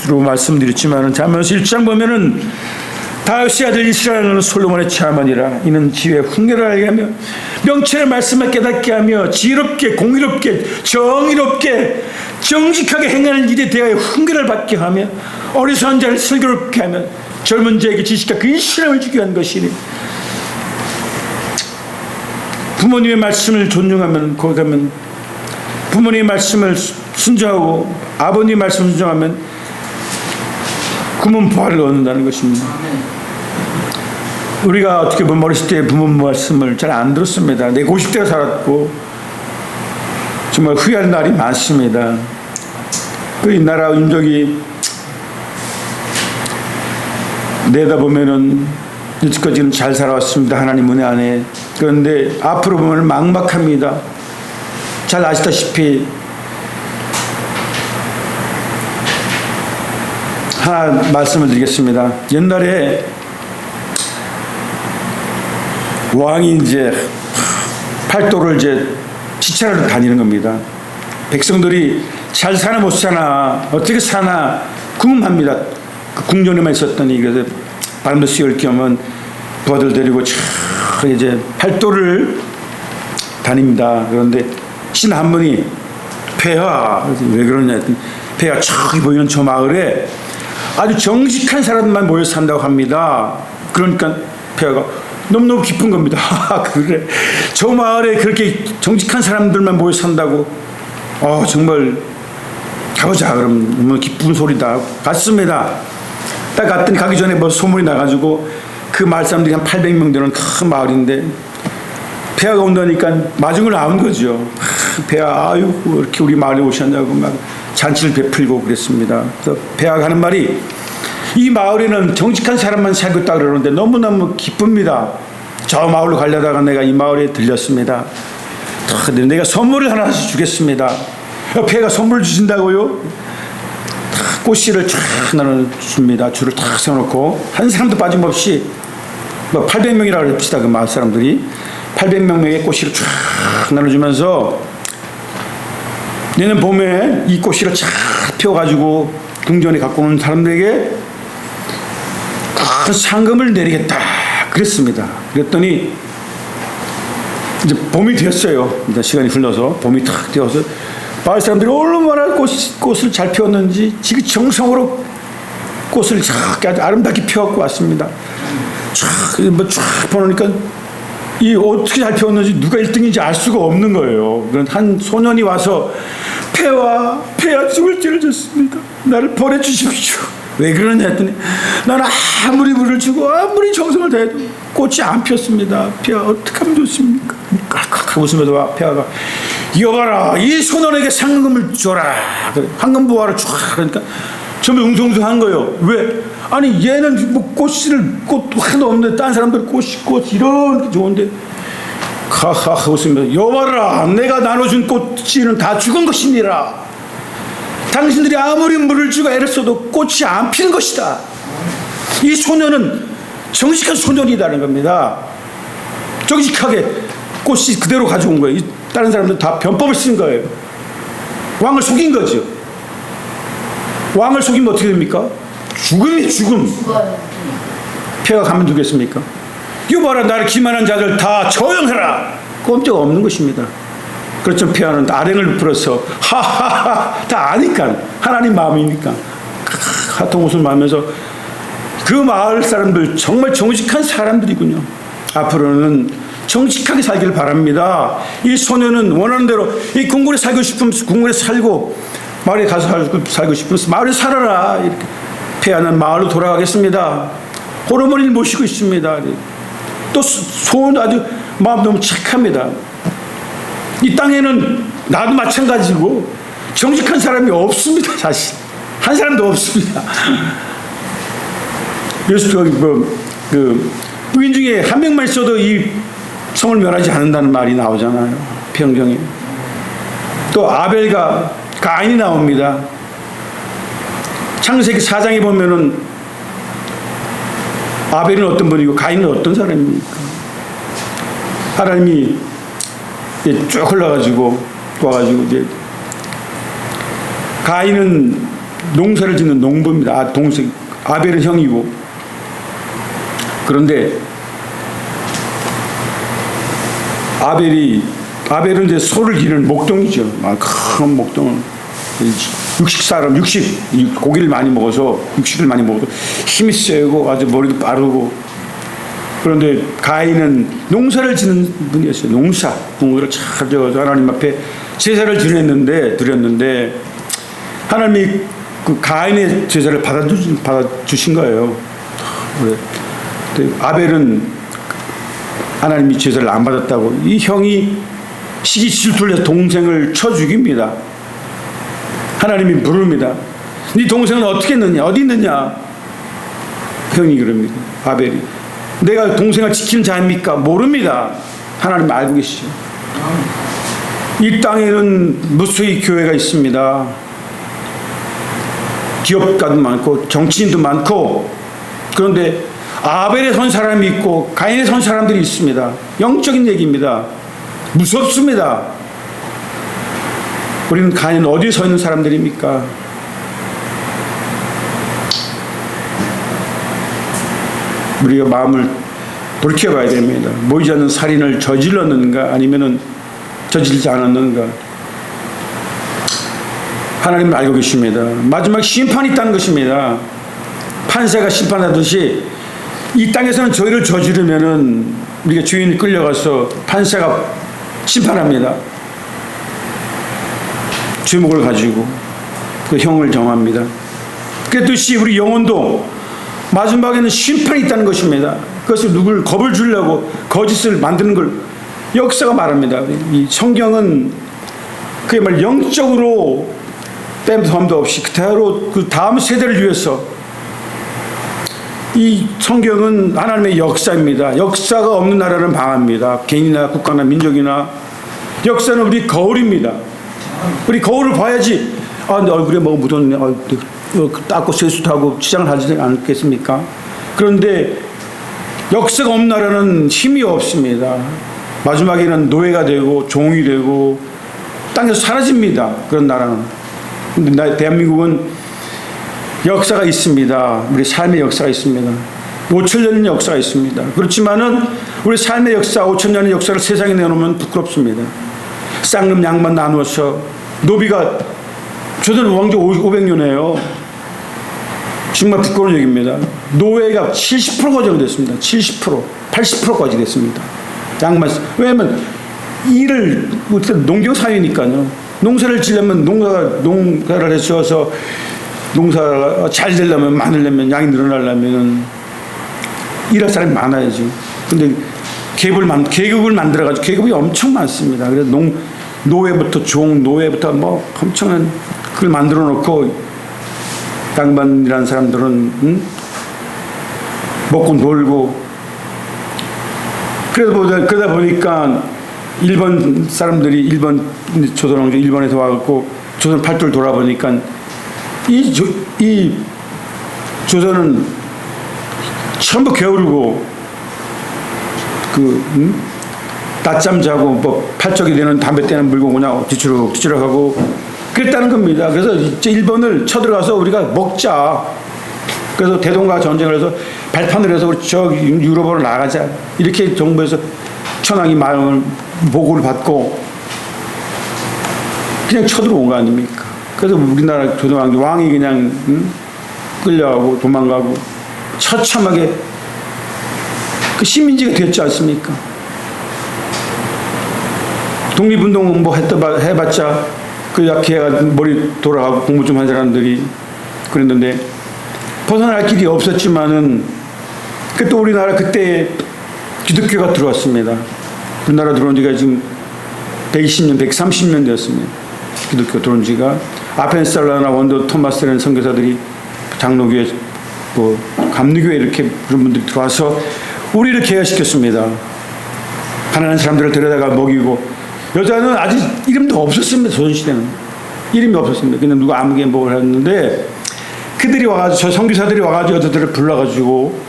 주로 말씀드렸지만 잠언서 1장 보면은 다윗의 아들 이스라엘은 솔로몬의 자만이라. 이는 지혜의 훈계를 알게 하며 명철의 말씀을 깨닫게 하며 지혜롭게 공의롭게 정의롭게 정직하게 행하는 일에 대하여 훈계를 받게 하며 어리석은 자를 슬기롭게 하며 젊은 자에게 지식과 근신함을 주게 한 것이니. 부모님의 말씀을 존중하면, 거기 가면 부모님의 말씀을 순종하고 아버님의 말씀을 순종하면 금은 부활을 얻는다는 것입니다. 우리가 어떻게 보면 어렸을 때 부모 말씀을 잘 안 들었습니다. 내 고집대로 살았고 정말 후회할 날이 많습니다. 그 이 나라 민족이 내다보면은 이제까지는 잘 살아왔습니다. 하나님 은혜 안에. 그런데 앞으로 보면 막막합니다. 잘 아시다시피 하나 말씀을 드리겠습니다. 옛날에 왕이 이제 팔도를 이제 지찰하러 다니는 겁니다. 백성들이 잘 사나 못 사나 어떻게 사나 궁금합니다. 그 궁전에만 있었더니 그래서 바람도 쐬올 겸은 부하들 데리고 촥 이제 팔도를 다닙니다. 그런데 신 한 분이 폐하, 왜 그러냐 했더니 폐하 저기 보이는 저 마을에 아주 정직한 사람만 모여 산다고 합니다. 그러니까 폐하가 너무너무 기쁜 겁니다. 그래, 저 마을에 그렇게 정직한 사람들만 모여 산다고? 정말 가보자. 그럼 너무 기쁜 소리다. 갔습니다. 딱 갔더니 가기 전에 뭐 소문이 나가지고 그 마을 사람들이 한 800명 되는 큰 마을인데 폐하가 온다니까 마중을 나온 거죠. 폐하, 아유 이렇게 우리 마을에 오셨냐고 막 잔치를 베풀고 그랬습니다. 그래서 폐하가 하는 말이, 이 마을에는 정직한 사람만 살고 있다 그러는데 너무너무 기쁩니다. 저 마을로 가려다가 내가 이 마을에 들렸습니다. 내가 선물을 하나씩 주겠습니다. 폐하가 선물을 주신다고요? 꽃씨를 쫙 나눠줍니다. 줄을 탁 세워놓고 한 사람도 빠짐없이, 뭐 800명이라고 합시다. 그 마을 사람들이 800명의 꽃씨를 쫙 나눠주면서 내년 봄에 이 꽃씨를 쫙 펴가지고 궁전에 갖고 오는 사람들에게 큰 상금을 내리겠다 그랬습니다. 그랬더니 이제 봄이 되었어요. 이제 시간이 흘러서 봄이 탁 되어서 마을 사람들이 얼마나 꽃을 잘 피웠는지 지금 정성으로 꽃을 아주 아름답게 피워갖고 왔습니다. 쫙 보니까 이 어떻게 잘 피웠는지 누가 1등인지 알 수가 없는 거예요. 그런 한 소년이 와서 폐하 죽을 죄를 졌습니다. 나를 벌해 주십시오. 왜 그러냐 했더니 나는 아무리 물을 주고 아무리 정성을 다해도 꽃이 안 피었습니다. 폐하 어떻게 하면 좋습니까? 깔깔 웃으면서 폐하가, 여봐라, 이 소년에게 상금을 줘라. 황금 부화를 쫙. 그러니까 전부 웅성웅성한 거예요. 왜? 아니 얘는 뭐 꽃 하나도 없는데 딴 사람들 꽃 이런 좋은데 하하하 웃으면서, 여봐라, 내가 나눠준 꽃씨는 다 죽은 것이니라. 당신들이 아무리 물을 주고 애를 써도 꽃이 안 피는 것이다. 이 소년은 정직한 소년이라는 겁니다. 정직하게 꽃이 그대로 가져온 거예요. 다른 사람들 다 변법을 쓴 거예요. 왕을 속인 거죠. 왕을 속이면 어떻게 됩니까? 죽음이 죽음. 폐하가 가면 두겠습니까? 이거 봐라, 나를 기만한 자들 다 처형해라. 꼼짝 없는 것입니다. 그렇죠. 폐하는 아랭을 풀어서 하하하 다 아니까, 하나님 마음이니까 하통 웃음 하면서, 그 마을 사람들 정말 정직한 사람들이군요. 앞으로는 정직하게 살기를 바랍니다. 이 소녀는 원하는 대로 이 궁궐에 살고 싶으면 궁궐에 살고, 마을에 가서 살고 싶으면 마을에 살아라. 이렇게. 폐하는 마을로 돌아가겠습니다. 호르몬을 모시고 있습니다. 또 소원도 아주 마음 너무 착합니다. 이 땅에는 나도 마찬가지고 정직한 사람이 없습니다. 사실 한 사람도 없습니다. 그래서 의인 중에 한 명만 있어도 이 성을 멸하지 않는다는 말이 나오잖아요. 평정에. 또 아벨과 가인이 나옵니다. 창세기 4장에 보면은 아벨은 어떤 분이고 가인은 어떤 사람입니까? 하나님이 쭉 흘러가지고 와가지고 이제 가인은 농사를 짓는 농부입니다. 동생 아벨은 형이고. 그런데 아벨은 이제 소를 기르는 목동이죠. 큰 목동을. 고기를 많이 먹어서 육식을 많이 먹어서 힘이 세고 아주 머리도 빠르고. 그런데 가인은 농사를 짓는 분이었어요. 농사를 잘 지어서 하나님 앞에 제사를 드렸는데 하나님이 그 가인의 제사를 받아주신 거예요. 아벨은 하나님이 제사를 안 받았다고 이 형이 시기 질투를 해서 동생을 쳐 죽입니다. 하나님이 물습니다. 네 동생은 어떻게 했느냐? 어디 있느냐? 형이 그럽니다. 아벨이. 내가 동생을 지키는 자입니까? 모릅니다. 하나님 알고 계시죠. 이 땅에는 무수히 교회가 있습니다. 기업가도 많고 정치인도 많고. 그런데 아벨에 선 사람이 있고 가인에 선 사람들이 있습니다. 영적인 얘기입니다. 무섭습니다. 우리는 가인 어디에 서 있는 사람들입니까? 우리가 마음을 돌이켜봐야 됩니다. 모이지 않는 살인을 저질렀는가 아니면은 저질지 않았는가. 하나님은 알고 계십니다. 마지막 심판이 있다는 것입니다. 판사가 심판하듯이 이 땅에서는 저희를 저지르면은 우리가 주인이 끌려가서 판사가 심판합니다. 죄목을 가지고 그 형을 정합니다. 그랬듯이 우리 영혼도 마지막에는 심판이 있다는 것입니다. 그것을 누굴 겁을 주려고 거짓을 만드는 걸 역사가 말합니다. 이 성경은 그야말로 영적으로 뺨도 험도 없이 그대로 그 다음 세대를 위해서 이 성경은 하나님의 역사입니다. 역사가 없는 나라는 방합니다. 개인이나 국가나 민족이나 역사는 우리 거울입니다. 우리 거울을 봐야지 내 얼굴에 뭐가 묻었네. 닦고 세수하고 치장을 하지 않겠습니까? 그런데 역사가 없는 나라는 힘이 없습니다. 마지막에는 노예가 되고 종이 되고 땅에서 사라집니다. 그런 나라는. 근데 대한민국은 역사가 있습니다. 우리 삶의 역사가 있습니다. 5,000년의 역사가 있습니다. 그렇지만은 우리 삶의 역사, 5,000년의 역사를 세상에 내놓으면 부끄럽습니다. 쌍름 양만 나누어서 노비가 조선 왕조 500년이에요. 정말 부끄러운 얘기입니다. 노예가 70%가 정됐습니다. 70%, 80%까지 됐습니다. 양만. 왜냐하면 일을 농경 사회니까요. 농사를 지려면 농사를 해서 농사가 잘 되려면 많으려면 양이 늘어나려면 일할 사람이 많아야죠. 근데 계급을 만들어가지고 계급이 엄청 많습니다. 그래서 노예부터 노예부터 뭐 엄청난 그걸 만들어 놓고 양반이라는 사람들은 먹고 놀고 그러다 보니까 일본 사람들이 일본 조선왕조 일본에서 와갖고 조선 팔도를 돌아보니까 이 조선은 전부 게으르고 낮잠 자고 뭐 팔적이 되는 담배 떼는 물고 그냥 뒤치락하고 그랬다는 겁니다. 그래서 이제 일본을 쳐들어가서 우리가 먹자. 그래서 대동강 전쟁을 해서 발판을 해서 우리 저 유럽으로 나가자. 이렇게 정부에서 천황이 마음을 보고를 받고 그냥 쳐들어온 거 아닙니까? 그래서 우리나라 조선왕조 왕이 그냥 끌려가고 도망가고 처참하게 그 식민지가 됐지 않습니까? 독립운동 뭐 해봤자 그 약해가 머리 돌아가고 공부 좀 한 사람들이 그랬는데 벗어날 길이 없었지만은 그 또 우리나라 그때 기독교가 들어왔습니다. 우리나라 들어온 지가 지금 120년, 130년 되었습니다. 기독교 들어온 지가 아펜살라나 원더 토마스라는 선교사들이 장로교회, 뭐 감리교회 이렇게 그런 분들이 들어와서 우리를 개혁시켰습니다. 가난한 사람들을 데려다가 먹이고 여자는 아직 이름도 없었습니다. 조선시대는 이름이 없었습니다. 그냥 누가 아무개 뭘 했는데 그들이 와가지고 저 선교사들이 와가지고 여자들을 불러가지고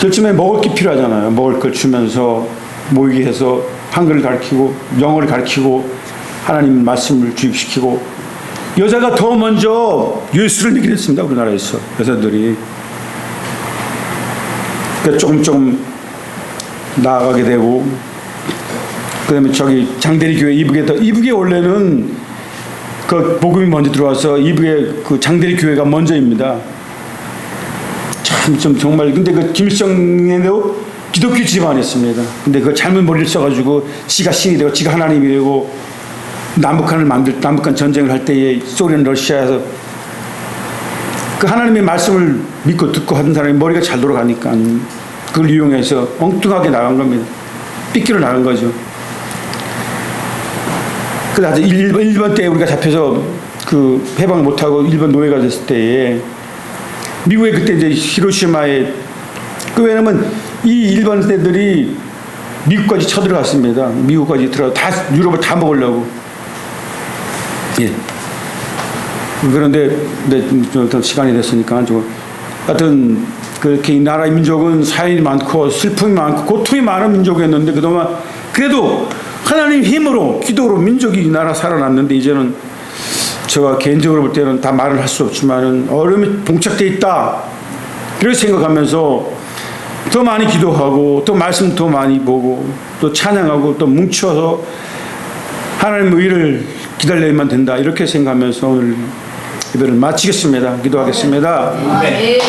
요즘에 먹을 게 필요하잖아요. 먹을 걸 주면서 모이게 해서 한글을 가르치고 영어를 가르치고 하나님 말씀을 주입시키고 여자가 더 먼저 예수를 믿게 됐습니다. 우리나라에서 여자들이. 그러니까 조금 나아가게 되고, 그다음에 저기 장대리 교회 이북에 원래는 그 복음이 먼저 들어와서 이북에 그 장대리 교회가 먼저입니다. 참 정말 근데 그 김일성에도 기독교 집안이었습니다. 근데 그 잘못 머리를 써가지고 지가 신이 되고 지가 하나님이 되고 남북한 전쟁을 할 때에 소련 러시아에서 그 하나님의 말씀을 믿고 듣고 하던 사람이 머리가 잘 돌아가니까 그걸 이용해서 엉뚱하게 나간 겁니다. 삐끼로 나간 거죠. 그래서 일본 때 우리가 잡혀서 그 해방을 못하고 일본 노예가 됐을 때에 미국에 그때 이제 히로시마에 그 왜냐면 이 일본 애들이 미국까지 쳐들어갔습니다. 미국까지 들어가 다 유럽을 다 먹으려고. 예. 그런데 좀 시간이 됐으니까 하여튼 그렇게 이 나라 민족은 사연이 많고 슬픔이 많고 고통이 많은 민족이었는데 그동안 그래도 하나님 힘으로 기도로 민족이 이 나라 살아났는데 이제는 제가 개인적으로 볼 때는 다 말을 할 수 없지만은 어려움이 봉착돼 있다 이렇게 생각하면서 더 많이 기도하고 또 말씀 더 많이 보고 또 찬양하고 또 뭉쳐서 하나님의 의를 기다려야만 된다 이렇게 생각하면서 오늘 예배를 마치겠습니다. 기도하겠습니다. 아멘.